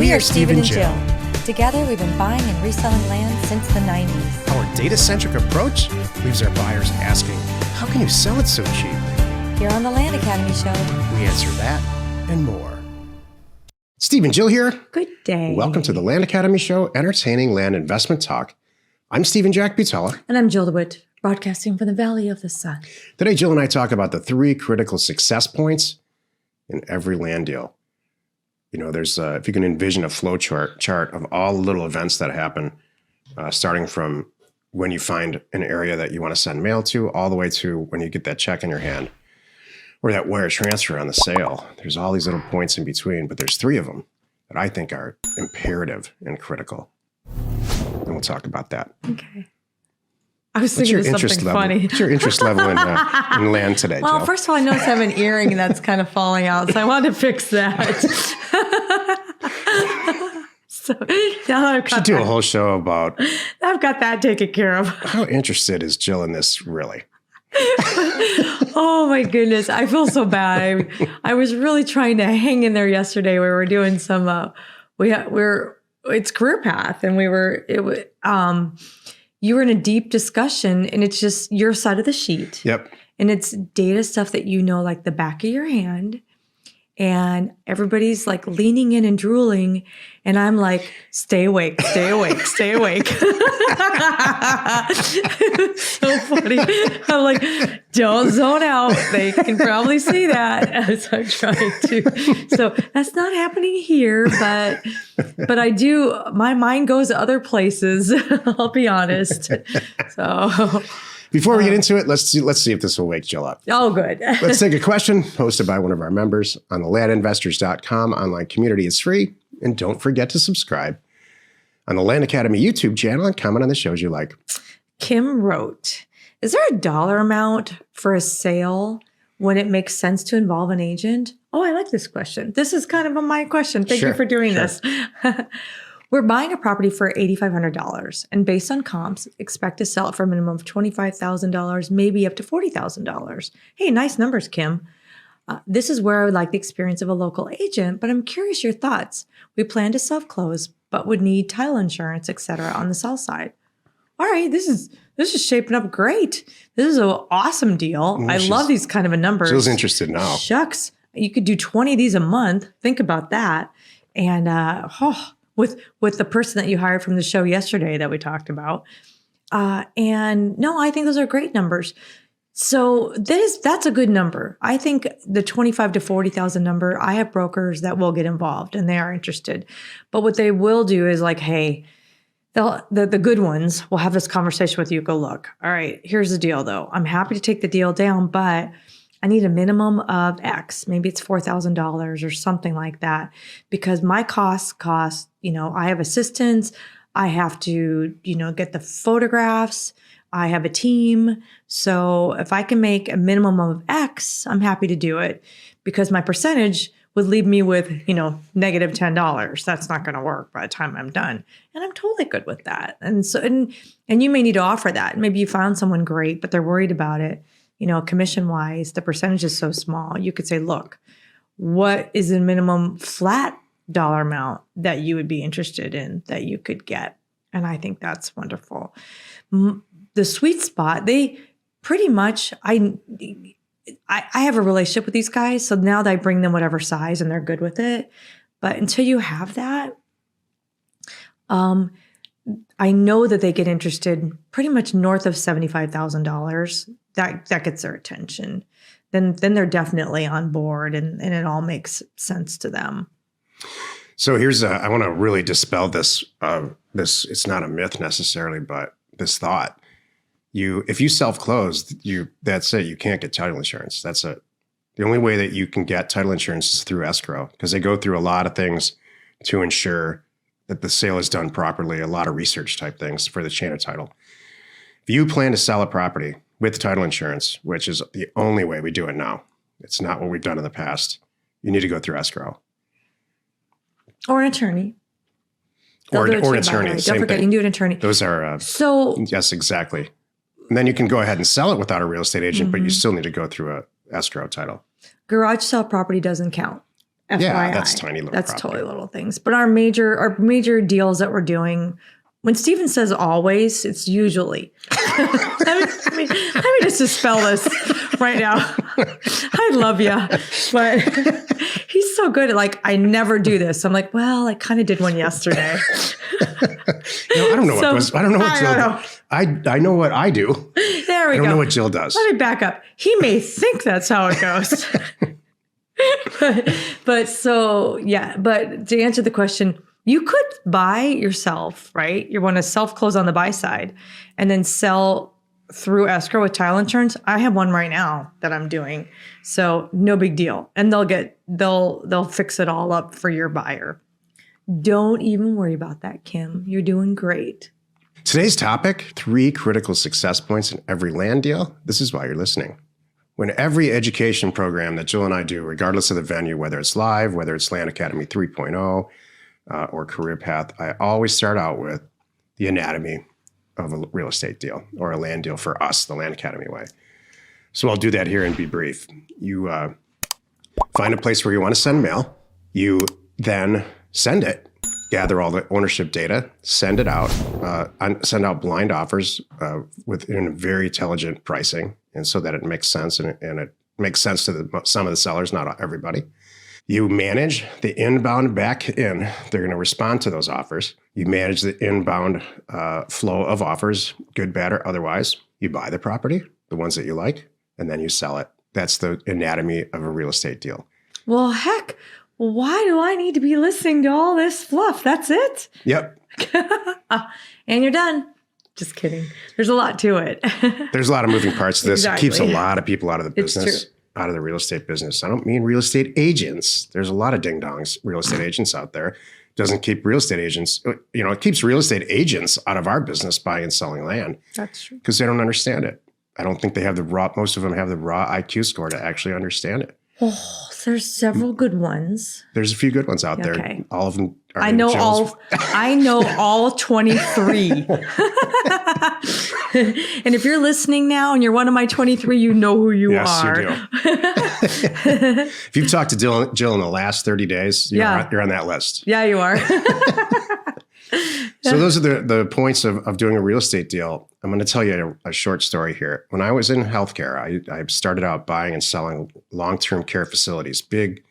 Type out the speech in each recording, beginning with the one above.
We are Steve and Jill. Together, we've been buying and reselling land since the 90s. Our data-centric approach leaves our buyers asking, how can you sell it so cheap? Here on the Land Academy Show, We answer that and more. Steve and Jill here. Good day. Welcome to the Land Academy Show, entertaining land investment talk. I'm Stephen Jack Butella. And I'm Jill DeWitt, broadcasting from the Valley of the Sun. Today, Jill and I talk about the 3 critical success points in every land deal. You know, there's if you can envision a flow chart of all the little events that happen, starting from when you find an area that you want to send mail to, all the way to when you get that check in your hand or that wire transfer on the sale. There's all these little points in between, but there's 3 of them that I think are imperative and critical. And we'll talk about that. Okay. I was thinking of something funny. What's your interest level in land today, Well, Jill? first of all, I noticed I have an earring that's kind of falling out, so I wanted to fix that. So now I've We should do a whole show about I've got that taken care of. how interested is Jill in this, really? Oh my goodness, I feel so bad. I was really trying to hang in there yesterday. We were doing some. It's career path, and you were in a deep discussion, and it's just your side of the sheet. Yep. And it's data stuff that you know like the back of your hand. And everybody's like leaning in and drooling. And I'm like, stay awake, stay awake, stay awake. So funny. I'm like, don't zone out. They can probably see that as I'm trying to. So that's not happening here, but I do, my mind goes to other places. I'll be honest. So Before we get into it, let's see if this will wake Jill up. oh, good. Let's take a question posted by one of our members on the landinvestors.com online community. It's free. And don't forget to subscribe on the Land Academy YouTube channel and comment on the shows you like. Kim wrote, is there a dollar amount for a sale when it makes sense to involve an agent? Oh, I like this question. This is kind of my question. Thank you for doing this. We're buying a property for $8,500 and based on comps, expect to sell it for a minimum of $25,000, maybe up to $40,000. Hey, nice numbers, Kim. This is where I would like the experience of a local agent, but I'm curious your thoughts. We plan to self-close, but would need title insurance, etc. on the sell side. All right, this is shaping up great. This is an awesome deal. I love these kind of numbers. Jill's interested now. Shucks, you could do 20 of these a month. Think about that. And with the person that you hired from the show yesterday that we talked about. And no, I think those are great numbers. So that's a good number. I think the 25 to 40,000 number, I have brokers that will get involved and they are interested. But what they will do is like, hey, the good ones will have this conversation with you. Go, look, all right, here's the deal though. I'm happy to take the deal down, but I need a minimum of X. Maybe it's $4,000 or something like that because my cost, I have assistants. I have to, get the photographs. I have a team. So if I can make a minimum of X, I'm happy to do it because my percentage would leave me with, negative $10. That's not going to work by the time I'm done. And I'm totally good with that. And so, and you may need to offer that. Maybe you found someone great, but they're worried about it. Commission wise, the percentage is so small. You could say, look, what is the minimum flat dollar amount that you would be interested in that you could get? And I think that's wonderful. The sweet spot, they pretty much, I have a relationship with these guys. So now that I bring them whatever size and they're good with it. But until you have that, I know that they get interested pretty much north of $75,000. That gets their attention. Then they're definitely on board and it all makes sense to them. So I want to really dispel this. It's not a myth necessarily, but this thought. If you self-close, that's it. You can't get title insurance. That's it. The only way that you can get title insurance is through escrow because they go through a lot of things to ensure that the sale is done properly, a lot of research type things for the chain of title. If you plan to sell a property with title insurance, which is the only way we do it now, it's not what we've done in the past, you need to go through escrow. Or an attorney. Or an attorney. Don't forget, you can do an attorney. Those are, yes, exactly. And then you can go ahead and sell it without a real estate agent, but you still need to go through a escrow title. Garage sale property doesn't count FYI. Yeah, that's tiny little That's property. totally little things. But our major deals that we're doing, when Steven says always, it's usually. let me just dispel this right now. I love you, but he's so good at like, I never do this. I'm like, well, I kind of did one yesterday. I don't know what goes. I don't know what Jill does. I know what I do. There we go. I don't know what Jill does. Let me back up. He may think that's how it goes. but so, yeah. But to answer the question, you could buy yourself, right? You want to self-close on the buy side and then sell through escrow with title insurance. I have one right now that I'm doing. So no big deal. And they'll fix it all up for your buyer. Don't even worry about that, Kim. You're doing great. Today's topic, 3 critical success points in every land deal. This is why you're listening. When every education program that Jill and I do, regardless of the venue, whether it's live, whether it's Land Academy 3.0 or Career Path, I always start out with the anatomy of a real estate deal or a land deal for us, the Land Academy way. So I'll do that here and be brief. You find a place where you want to send mail. You then send it, gather all the ownership data, send it out, send out blind offers within very intelligent pricing, and so that it makes sense and it makes sense to some of the sellers, not everybody. You manage the inbound back in. They're going to respond to those offers. You manage the inbound flow of offers, good, bad, or otherwise. You buy the property, the ones that you like, and then you sell it. That's the anatomy of a real estate deal. Well, heck, why do I need to be listening to all this fluff? That's it? Yep. And you're done. Just kidding. There's a lot to it. There's a lot of moving parts to this. Exactly. It keeps a lot of people out of the It's business, out of the real estate business. I don't mean real estate agents. There's a lot of ding-dongs real estate agents out there. Doesn't keep real estate agents, it keeps real estate agents out of our business buying and selling land. That's true. Because they don't understand it. I don't think they have most of them have the raw IQ score to actually understand it. Oh, there's several good ones. There's a few good ones out Okay. there. All of them are I know all 23. And if you're listening now and you're one of my 23, you know who you are. Yes, you do. If you've talked to Jill in the last 30 days, you're on that list. Yeah, you are. So those are the points of doing a real estate deal. I'm going to tell you a short story here. When I was in healthcare, I started out buying and selling long-term care facilities, big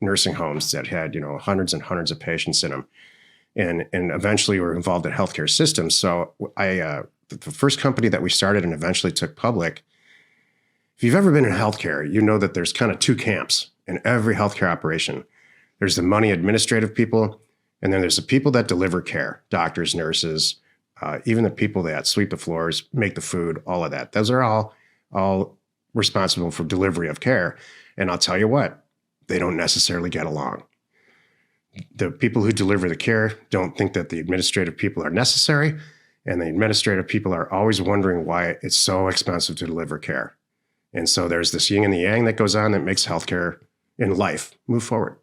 nursing homes that had, hundreds and hundreds of patients in them. And eventually we were involved in healthcare systems. So the first company that we started and eventually took public, if you've ever been in healthcare, you know that there's kind of 2 camps in every healthcare operation. There's the money administrative people, and then there's the people that deliver care, doctors, nurses, even the people that sweep the floors, make the food, all of that. Those are all responsible for delivery of care. And I'll tell you what, they don't necessarily get along. The people who deliver the care don't think that the administrative people are necessary, and the administrative people are always wondering why it's so expensive to deliver care. And so there's this yin and the yang that goes on that makes healthcare in life move forward.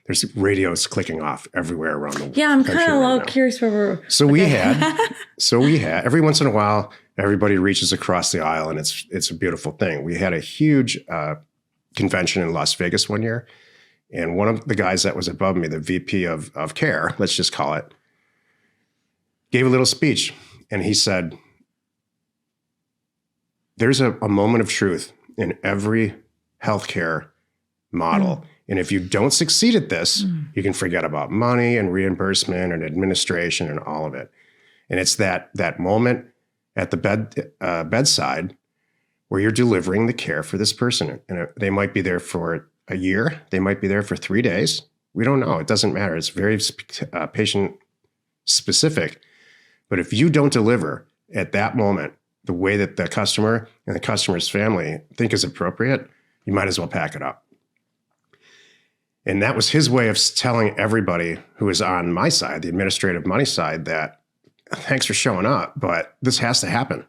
There's radios clicking off everywhere around the world. Yeah, I'm kind of a little curious where we're. So we had every once in a while, everybody reaches across the aisle, and it's a beautiful thing. We had a huge convention in Las Vegas one year, and one of the guys that was above me, the VP of care, let's just call it, gave a little speech, and he said, "There's a moment of truth in every healthcare model." And if you don't succeed at this, you can forget about money and reimbursement and administration and all of it. And it's that moment at the bedside where you're delivering the care for this person. And they might be there for a year. They might be there for 3 days. We don't know. It doesn't matter. It's very patient specific. But if you don't deliver at that moment the way that the customer and the customer's family think is appropriate, you might as well pack it up. And that was his way of telling everybody who was on my side, the administrative money side, that thanks for showing up, but this has to happen.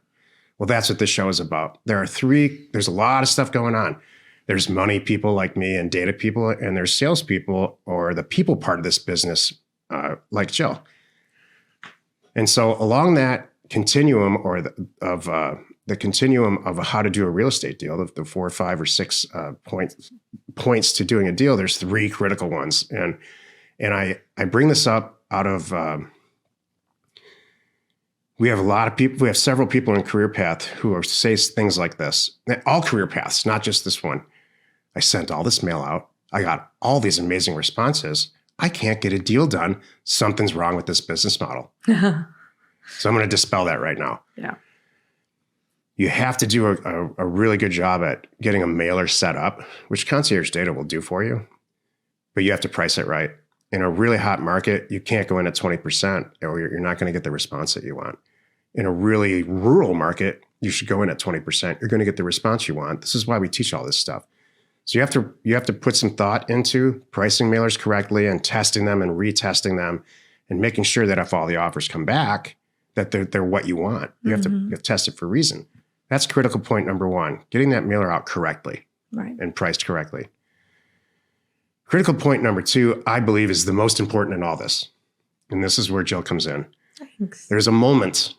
Well, that's what this show is about. There's a lot of stuff going on. There's money people like me and data people, and there's salespeople or the people part of this business like Jill. And so along that continuum of the continuum of how to do a real estate deal, the 4 or 5 or 6 points to doing a deal, there's 3 critical ones. And I bring this up out of, we have a lot of people, we have several people in Career Path who say things like this, all career paths, not just this one. I sent all this mail out. I got all these amazing responses. I can't get a deal done. Something's wrong with this business model. So I'm going to dispel that right now. Yeah. You have to do a really good job at getting a mailer set up, which Concierge Data will do for you, but you have to price it right. In a really hot market, you can't go in at 20% or you're not going to get the response that you want. In a really rural market, you should go in at 20%. You're going to get the response you want. This is why we teach all this stuff. So you have to put some thought into pricing mailers correctly and testing them and retesting them and making sure that if all the offers come back, that they're what you want. You have to test it for a reason. That's critical point number 1, getting that mailer out correctly and priced correctly. Critical point number 2, I believe, is the most important in all this. And this is where Jill comes in. Thanks. There's a moment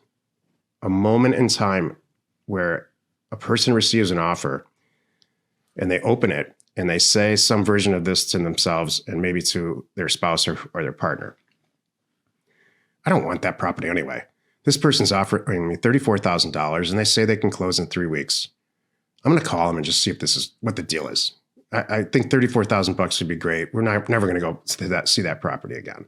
in time where a person receives an offer and they open it and they say some version of this to themselves and maybe to their spouse or their partner. I don't want that property anyway. This person's offering me $34,000 and they say they can close in 3 weeks. I'm going to call them and just see if this is what the deal is. I think $34,000 would be great. We're never going to go see that property again.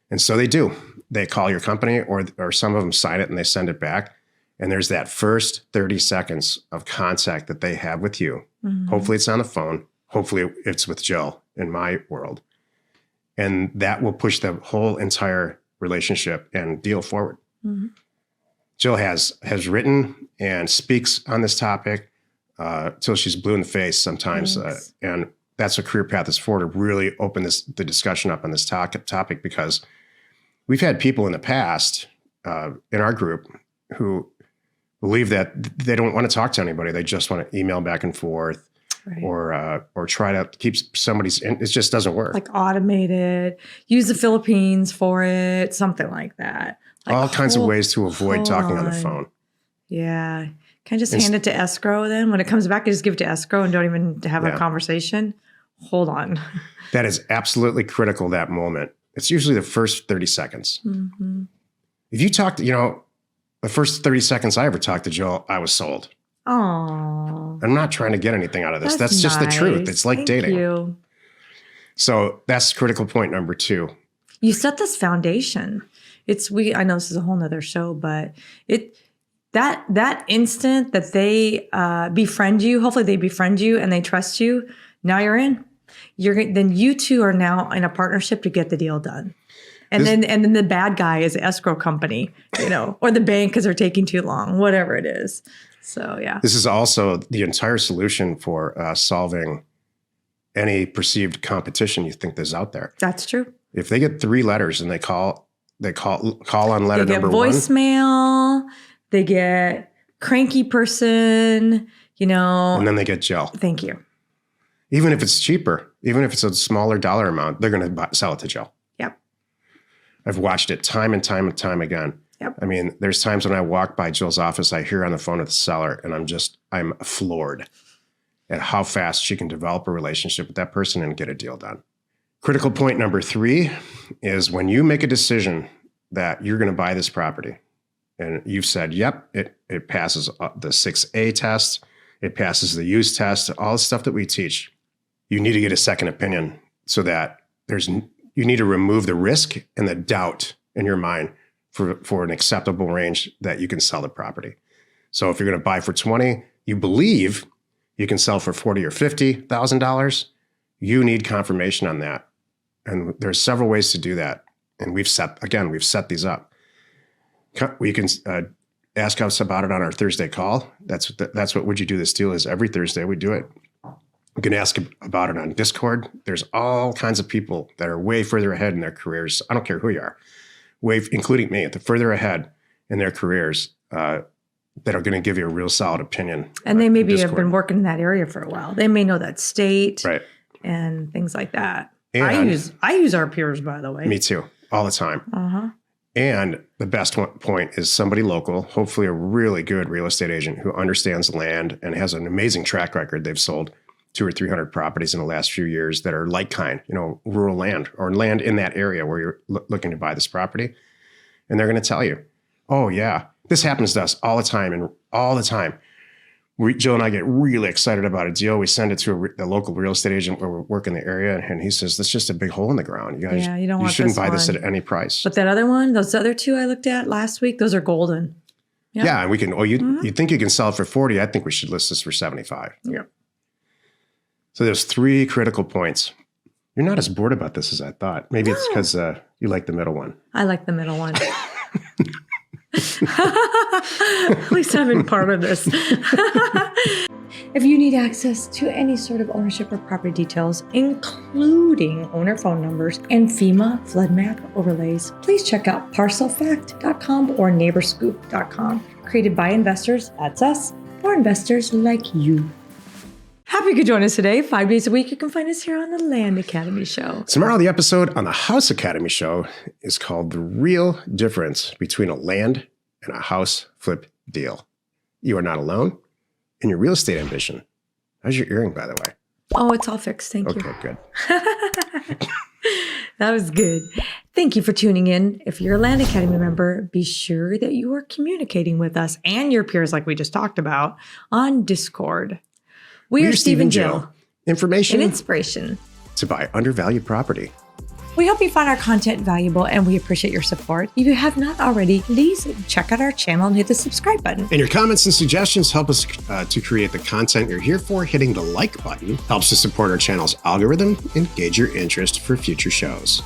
And so they do. They call your company or some of them sign it and they send it back. And there's that first 30 seconds of contact that they have with you. Hopefully it's on the phone. Hopefully it's with Jill in my world. And that will push the whole entire relationship and deal forward. Jill has written and speaks on this topic till she's blue in the face sometimes. And that's what Career Path is for, to really open the discussion up on this topic, because we've had people in the past in our group who believe that they don't want to talk to anybody. They just want to email back and forth or try to keep somebody's, it just doesn't work. Like automated, use the Philippines for it, something like that. Like, all kinds of ways to avoid talking on the phone. Yeah. Can I just hand it to escrow then? When it comes back, I just give it to escrow and don't even have a conversation? Hold on. That is absolutely critical, that moment. It's usually the first 30 seconds. If you talk to, the first 30 seconds I ever talked to Jill, I was sold. Oh, I'm not trying to get anything out of this. That's just the truth. It's like dating. You. So that's critical point number 2. You set this foundation. I know this is a whole nother show, but that instant that they befriend you, hopefully they befriend you and they trust you. Now you're in. Then you two are now in a partnership to get the deal done. And then the bad guy is the escrow company, or the bank because they're taking too long, whatever it is. So yeah. This is also the entire solution for solving any perceived competition you think there's out there. That's true. If they get 3 letters and they call on letter number 1. They get voicemail, they get cranky person, And then they get Jill. Thank you. Even if it's cheaper, even if it's a smaller dollar amount, they're going to sell it to Jill. Yep. I've watched it time and time and time again. Yep. I mean, there's times when I walk by Jill's office, I hear her on the phone with the seller, and I'm floored at how fast she can develop a relationship with that person and get a deal done. Critical point number 3 is when you make a decision that you're going to buy this property and you've said, yep, it passes the 6A test, it passes the use test, all the stuff that we teach, you need to get a second opinion so that you need to remove the risk and the doubt in your mind for an acceptable range that you can sell the property. So if you're going to buy for 20, you believe you can sell for $40,000 or $50,000, you need confirmation on that. And there's several ways to do that. And we've set these up. We can ask us about it on our Thursday call. That's what Would You Do This Deal is. Every Thursday we do it. You can ask about it on Discord. There's all kinds of people that are way further ahead in their careers. I don't care who you are, including me, the further ahead in their careers that are going to give you a real solid opinion. And they maybe have been working in that area for a while. They may know that state and things like that. And I use our peers, by the way. Me too, all the time. And the best point is somebody local, hopefully a really good real estate agent who understands land and has an amazing track record. They've sold 200 or 300 properties in the last few years that are like kind, rural land or land in that area where you're looking to buy this property. And they're going to tell you, oh yeah, this happens to us all the time and all the time. Joe and I get really excited about a deal. We send it to the local real estate agent where we work in the area, and he says, "That's just a big hole in the ground. You guys, you shouldn't buy this at any price." But that other one, those other two I looked at last week, those are golden. Yeah, and we can. Oh, you think you can sell it for 40? I think we should list this for 75. Yeah. So there's 3 critical points. You're not as bored about this as I thought. Maybe it's because you like the middle one. I like the middle one. At least I've been part of this. If you need access to any sort of ownership or property details, including owner phone numbers and FEMA flood map overlays, please check out parcelfact.com or neighborscoop.com. Created by investors, that's us, for investors like you. Happy you could join us today. 5 days a week, you can find us here on the Land Academy Show. Tomorrow, the episode on the House Academy Show is called The Real Difference Between a Land and a House Flip Deal. You are not alone in your real estate ambition. How's your earring, by the way? Oh, it's all fixed. Thank you. Okay, good. That was good. Thank you for tuning in. If you're a Land Academy member, be sure that you are communicating with us and your peers, like we just talked about, on Discord. We are Steve and Jill. Information and inspiration to buy undervalued property. We hope you find our content valuable and we appreciate your support. If you have not already, please check out our channel and hit the subscribe button. And your comments and suggestions help us to create the content you're here for. Hitting the like button helps to support our channel's algorithm and gauge your interest for future shows.